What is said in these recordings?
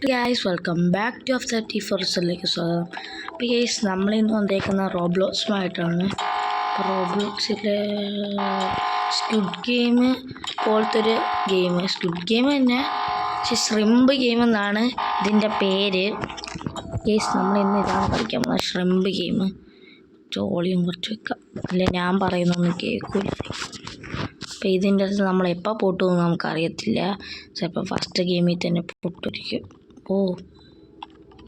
Guys welcome back to ഓഫ് സെറ്റി ഫോർസിലേക്ക് സ്വാഗതം. അപ്പോൾ ഗൈസ് നമ്മളിന്ന് വന്നേക്കുന്ന റോബ്ലോക്സുമായിട്ടാണ്. റോബ്ലോക്സിലെ സ്ക്വിഡ് ഗെയിം പോലത്തൊരു ഗെയിം, സ്ക്വിഡ് ഗെയിം തന്നെ, പക്ഷെ ഷ്രിമ്പ് ഗെയിം എന്നാണ് ഇതിൻ്റെ പേര്. ഗൈസ് നമ്മളിന്ന് ഇതാണ് കളിക്കാൻ പോകുന്നത്, ഷ്രിമ്പ് ഗെയിം. ജോളിയും കുറച്ച് വെക്കാം, അല്ലെ ഞാൻ പറയുന്നൊന്നും കേൾക്കില്ല. അപ്പോൾ ഇതിൻ്റെ അടുത്ത് നമ്മൾ എപ്പോൾ പൊട്ടുമെന്ന് നമുക്കറിയത്തില്ല. ചിലപ്പോൾ ഫസ്റ്റ് ഗെയിമിൽ തന്നെ പൊട്ടിരിക്കും. ഓ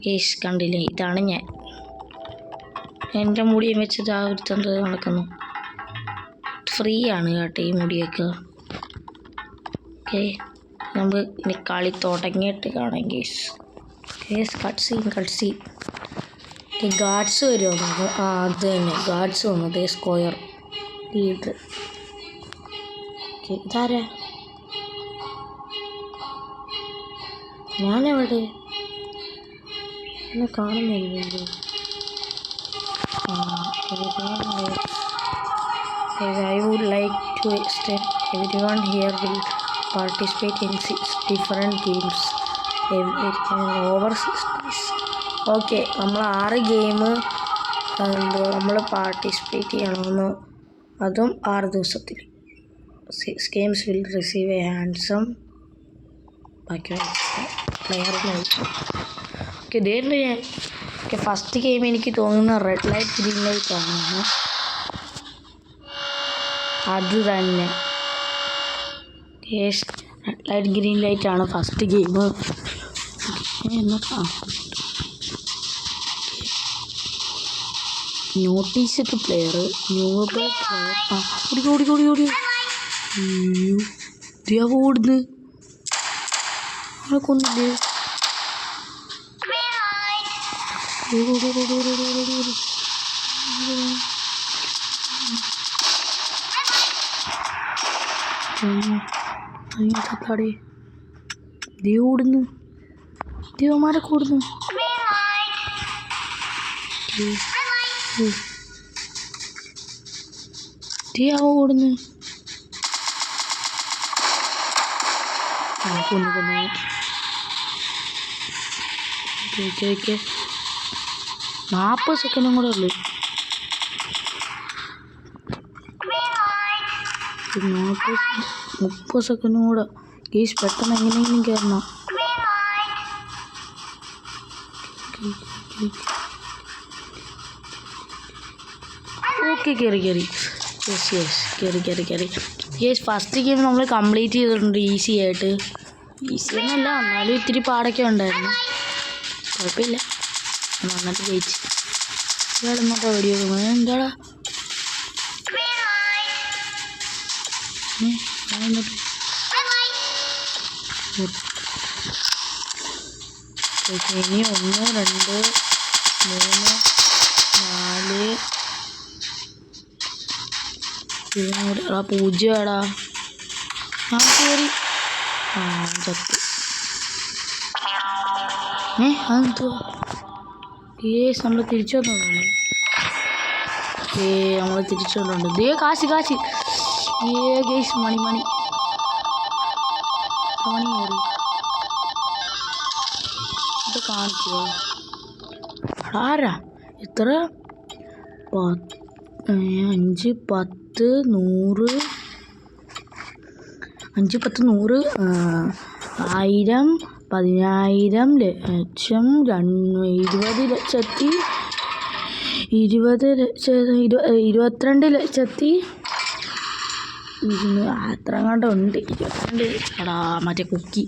കേസ് കണ്ടില്ലേ, ഇതാണ് ഞാൻ. എൻ്റെ മുടിയും വെച്ചിട്ട് ആ ഒരുത്തത് നടക്കുന്നു. ഫ്രീ ആണ് കേട്ടോ ഈ മുടിയൊക്കെ. ഓക്കെ, നമുക്ക് ഇനി കളി തുടങ്ങിയിട്ട് കാണാം കേസ്. കേസ് കട്ട്സീൻ ഗാർഡ്സ് വരുമോ? ആ അത് തന്നെ, ഗാർഡ്സ് വന്നു. അതേ സ്ക്വയർ ലീഡർ. ഇതാരാ? ഞാനെവിടെ? എന്നെ കാണുന്നില്ലല്ലോ. I would like to extend everyone here will participate in 6 different games over 6 days. Okay, നമ്മൾ 6 ഗെയിം നമ്മൾ പാർട്ടിസിപ്പേറ്റ് ചെയ്യണമെന്ന്, അതും 6 ദിവസത്തിൽ. 6 games will receive a handsome player. Okay, ഇതേണ്ട് ഞാൻ. ഓക്കെ, ഫസ്റ്റ് ഗെയിം എനിക്ക് തോന്നുന്ന റെഡ് ലൈറ്റ് ഗ്രീൻ ലൈറ്റ് ആണ്. അത് തന്നെ, റെഡ് ലൈറ്റ് ഗ്രീൻ ലൈറ്റ് ആണ് first game. Notice to player, new player. ഓടി ഓടുന്നു, കൊന്നില്ലേ? തക്കാടി ഓടുന്നു, ദേവന്മാരൊക്കെ ഓടുന്നു. ഓടുന്നു, കൊന്നു. 40 സെക്കൻഡും കൂടെ ഉള്ളു. 30 സെക്കൻഡും കൂടെ. ഗീസ് പെട്ടെന്ന് എങ്ങനെയെങ്കിലും കയറണം. ഓക്കെ, കയറി. യെസ് ഫസ്റ്റ് ഗെയിം നമ്മൾ കംപ്ലീറ്റ് ചെയ്തിട്ടുണ്ട് ഈസി ആയിട്ട്. ഈസി ഒന്നുമല്ല, എന്നാലും ഇത്തിരി പാടൊക്കെ ഉണ്ടായിരുന്നു. കുഴപ്പമില്ല, നന്നായിട്ട് ജയിച്ച്. ഇയാളെന്നോട്ടാ വീഡിയോ എന്താടാ? ഇനി 1 2 3 4 പൂജ്യടാ. ഞാൻ കയറി. ചത്ത്. അതെന്തുവാ? നമ്മൾ തിരിച്ചു വന്നു. നമ്മൾ തിരിച്ചു വന്നിട്ടുണ്ട്. കാശ് ഗേസ് മണി കയറി. ഇത് കാണിക്കോ? ആരാ എത്ര? 5 10 100 5 10 100 1000 10,000 ലക്ഷം 20 ലക്ഷത്തി 22 ലക്ഷത്തി അത്ര കണ്ട ഉണ്ട്. 22 എടാ മറ്റേ കുക്കി.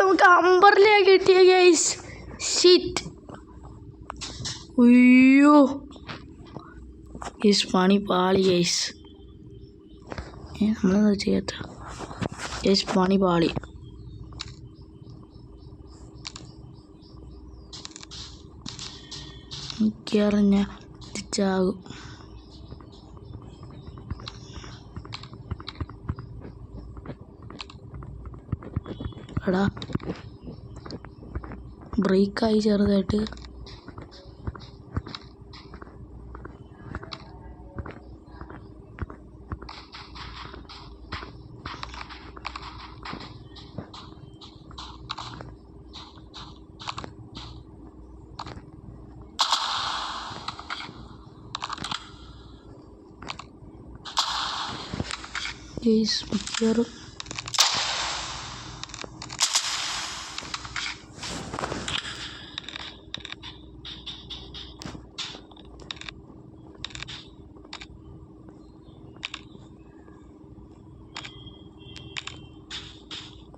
നമുക്ക് അമ്പറിലേ കിട്ടിയ ഗൈസ്. ഷിറ്റ്. അയ്യോ ഗൈസ്, പണി പാളി ഗൈസ്. നമ്മളെന്താ ചെയ്യാത്ത ഗൈസ്? പണി പാളി. എനിക്കറിഞ്ഞ തിരിച്ചാകും. എടാ ബ്രേക്കായി ചെറുതായിട്ട്. ഗൈസ് മിക്കവാറും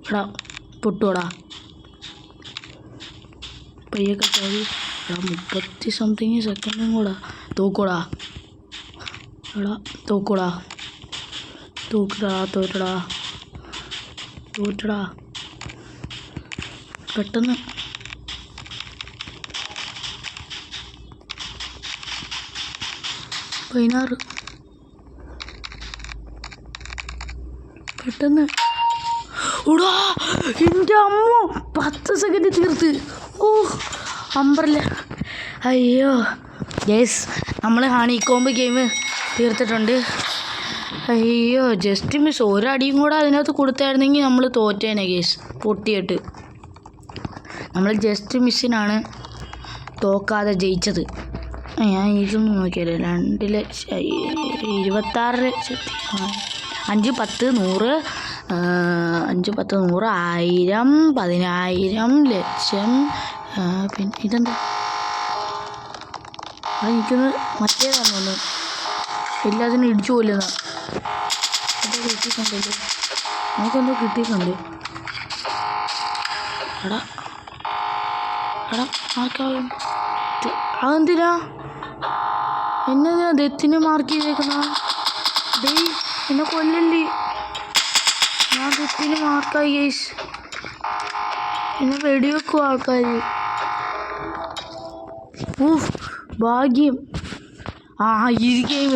എടാ പൊട്ടുവടാ പയ്യൊക്കെ കയറി. എടാ 30 സംതിങ് സെക്കൻഡും കൂടാ. തോക്കൂടാ എടാ തോക്കൂടാ തോറ്റടാ പെട്ടെന്ന്. പതിനാറ് പെട്ടെന്ന്. ഓടാ എൻ്റെ അമ്മ 10 സെക്കൻഡ് തീർത്ത്. ഓ അമ്പറില്ല. അയ്യോ യെസ് നമ്മൾ ഹണി കോംബ് ഗെയിം തീർത്തിട്ടുണ്ട്. അയ്യോ ജസ്റ്റ് മിസ്. ഒരടിയും കൂടെ അതിനകത്ത് കൊടുത്തായിരുന്നെങ്കിൽ നമ്മൾ തോറ്റേനെ ഗേസ്. പൊട്ടിയിട്ട് നമ്മൾ ജസ്റ്റ് മിസ്സിനാണ് തോക്കാതെ ജയിച്ചത്. ഞാൻ ഇതൊന്നും നോക്കിയല്ലേ. 2,26,000 5 10 100 5 10 100 1000 10,000 ലക്ഷം. പിന്നെ ഇതെന്താ എനിക്കൊന്ന് മറ്റേതാണ് ഒന്ന് എല്ലാത്തിനും ഇടിച്ചു കൊല്ലുന്ന. എന്തോ കിട്ടിയിട്ടുണ്ടല്ലോ. നമുക്കെന്തോ കിട്ടിയിട്ടുണ്ട്. എടാ ആർക്കാവും അതെന്തിനാ എന്നെ ഡെത്തിന് മാർക്ക് ചെയ്തേക്കുന്ന? ഡേയ് എന്നെ കൊല്ലല്ലേ. ഞാൻ ഡെത്തിന് മാർക്കായി ഗൈസ്. എന്നെ വെടിവെക്കും ആൾക്കാർ. ഭാഗ്യം. ഈ ഗെയിം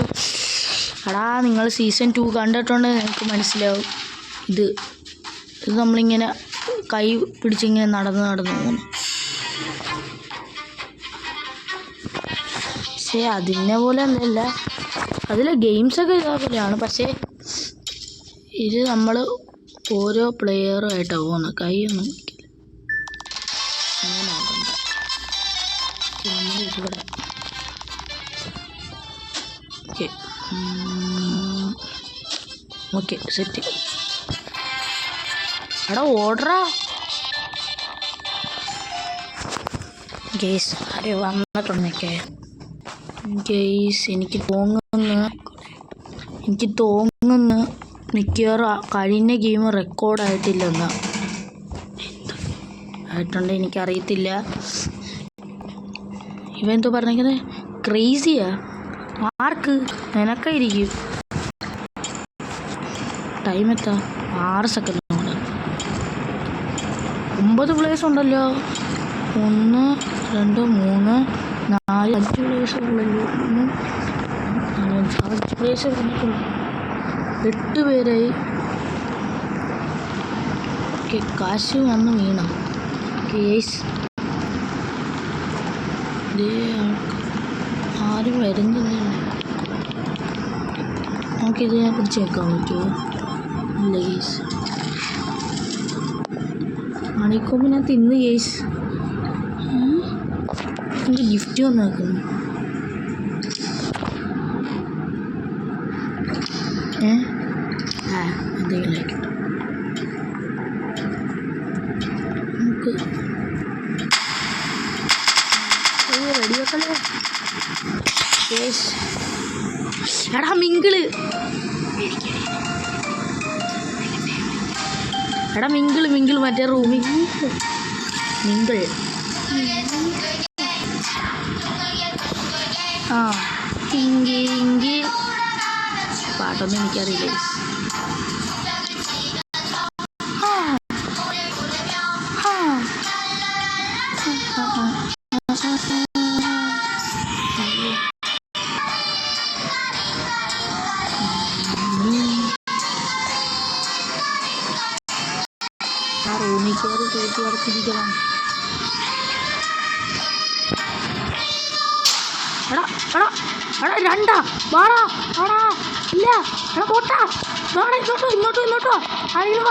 എടാ നിങ്ങൾ സീസൺ 2 കണ്ടിട്ടുണ്ടെങ്കിൽ നിങ്ങൾക്ക് മനസ്സിലാവും. ഇത് നമ്മളിങ്ങനെ കൈ പിടിച്ചിങ്ങനെ നടന്ന് പോകുന്നു. പക്ഷേ അതിനെ പോലെ അല്ലല്ല. അതിലെ ഗെയിംസൊക്കെ ഇതേപോലെയാണ്. പക്ഷേ ഇത് നമ്മൾ ഓരോ പ്ലെയറുമായിട്ടാണ് പോകുന്നത്. കൈയൊന്നും പിടിക്കില്ല. അങ്ങനെ ആകണ്ട. നമ്മളിവിടെ ഓക്കെ സെറ്റ്. എടാ ഓർഡറാ ഗെയ്സ്. ആരെ വന്നിട്ടുണ്ടൊക്കെ ഗെയ്സ്. എനിക്ക് തോന്നുന്നു മിക്കവാറും കഴിഞ്ഞ ഗെയിം റെക്കോർഡായിട്ടില്ലെന്ന്. ആയിട്ടുണ്ട് എനിക്കറിയത്തില്ല. ഇവെന്തോ പറഞ്ഞേക്കുന്നത് ക്രേസിയാ. ആർക്ക്? നിനക്കായിരിക്കും. ടൈം എത്താ 6 സെക്കൻഡ് കൊണ്ട് 9 പ്ലേസ് ഉണ്ടല്ലോ. 1 2 3 4 5 പ്ലേസ് ഉള്ളല്ലോ. 5 പ്ലേസ് വന്നിട്ടുള്ളൂ. 8 പേരായി. ഓക്കെ കാശ് വന്ന് വീണ കേസ്. ആരും വരുന്നില്ലല്ലോ. നമുക്കിത് ഞാൻ പിടിച്ചേക്കാൻ പറ്റുമോ? ഇല്ല കേസ്. മണിക്കൊമ്പ് ഞാൻ തിന്ന് കേസ്. എനിക്ക് ഗിഫ്റ്റ് വന്നേക്കുന്നു. എന്തെങ്കിലും ആയിക്കോട്ടെ. നമുക്ക് റെഡിയാക്കല്ലേ കേസ്. എടാ മിങ്കിള്. എടാ മിങ്കിൾ മറ്റേ റൂമിൽ മിങ്കിൾ. ഇങ്കി പാട്ടൊന്നും എനിക്കറിയില്ല. റൂമിൽ കയറി തൂക്കി അടച്ചിരിക്കണം. രണ്ടാ വാടാ ഇല്ല. പോട്ടാ ഇങ്ങോട്ടോ അറിയുക.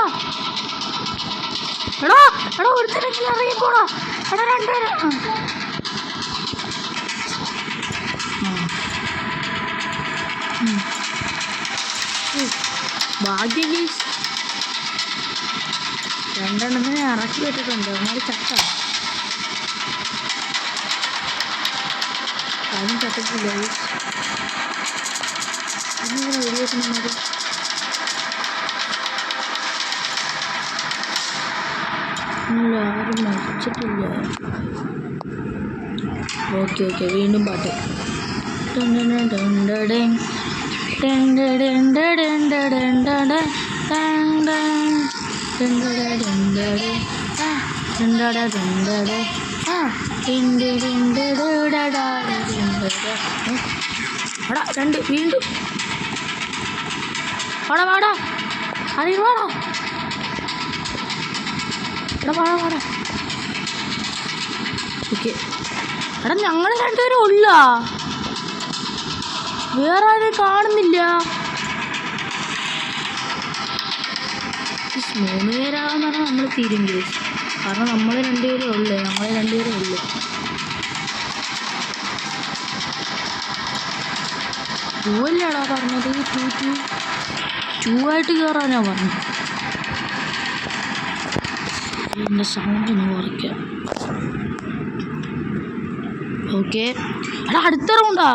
ഒരുത്തരെങ്കിലും അറിയിക്കോടാ. രണ്ടുപേര് ഭാഗ്യം ഗൈസ്. രണ്ടെണ്ണത്തിനെ ഇറക്കി വിട്ടിട്ടുണ്ട്. അവന്മാർ ചത്ത അതും ചത്തിട്ടില്ല ഗൈസ്. ഇന്നിങ്ങനെ വെടിവെക്കുന്നത് ആരും മരിച്ചിട്ടില്ല. ഓക്കെ വീണ്ടും പാട്ട്. രണ്ട് വീണ്ടും വാടാ അറിയ വാടാ വാടാ. ഓക്കെ എടാ ഞങ്ങൾ രണ്ടുപേരും ഉള്ള വേറെ ആരും കാണുന്നില്ല. 3 പേരാകാന്ന് പറഞ്ഞാൽ നമ്മൾ തീരും കേസ്. കാരണം നമ്മൾ രണ്ടുപേരേ ഉള്ളു. പൂവല്ലാടാ പറഞ്ഞത്. 2 ആയിട്ട് കയറാനാ പറഞ്ഞത്. എൻ്റെ സൗണ്ട് ഒന്ന് കുറയ്ക്കാം. ഓക്കെ എടാ അടുത്ത റൗണ്ടാ.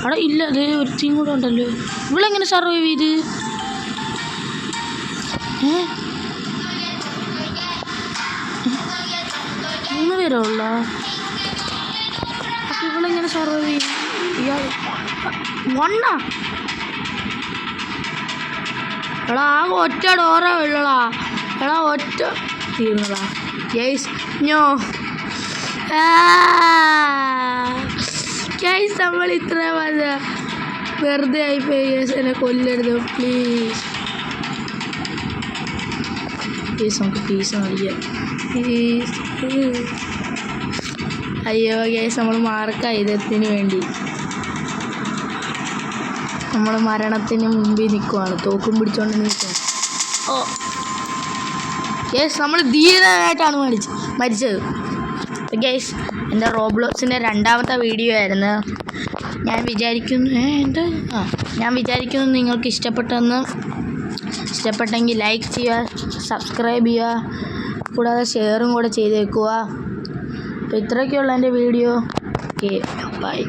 എടാ ഇല്ല അതേ ഒരു ടീം കൂടെ ഉണ്ടല്ലോ. ഇവളെങ്ങനെ സർവൈവ് ചെയ്ത്? 3 പേരോ ഉള്ള. അപ്പം ഇവളെങ്ങനെ സർവൈവ് ചെയ്ത്? ഇയാൾ വണ്ണാ. എടാ ആകെ ഒറ്റ ഡോറാ ഉള്ളടാ. എടാ ഒറ്റ തീർന്നടാ ഗൈസ്. ഞോ ഗൈസ് നമ്മൾ ഇത്ര വെറുതെ ആയിപ്പോയി ഗൈസ്. എന്നെ കൊല്ലരുത് പ്ലീസ്. നമുക്ക് പീസ് നൽകിയ അയ്യോ ഗൈസ് നമ്മൾ മാർക്കായി ഇതത്തിന് വേണ്ടി. നമ്മൾ മരണത്തിന് മുമ്പിൽ നിൽക്കുവാണ്. തോക്കും പിടിച്ചോണ്ട് നിൽക്കുക. ഓ ഗൈസ് നമ്മൾ ധീരനായിട്ടാണ് മരിച്ചത്. ഗൈസ് എൻ്റെ റോബ്ലോക്സിൻ്റെ 2ാമത്തെ വീഡിയോ ആയിരുന്നു. ഞാൻ വിചാരിക്കുന്നു നിങ്ങൾക്ക് ഇഷ്ടപ്പെട്ടെങ്കിൽ ലൈക്ക് ചെയ്യുക, സബ്സ്ക്രൈബ് ചെയ്യുക, കൂടാതെ ഷെയറും കൂടെ ചെയ്തേക്കുക. അപ്പോൾ ഇത്രയൊക്കെയുള്ള എൻ്റെ വീഡിയോ. Okay bye.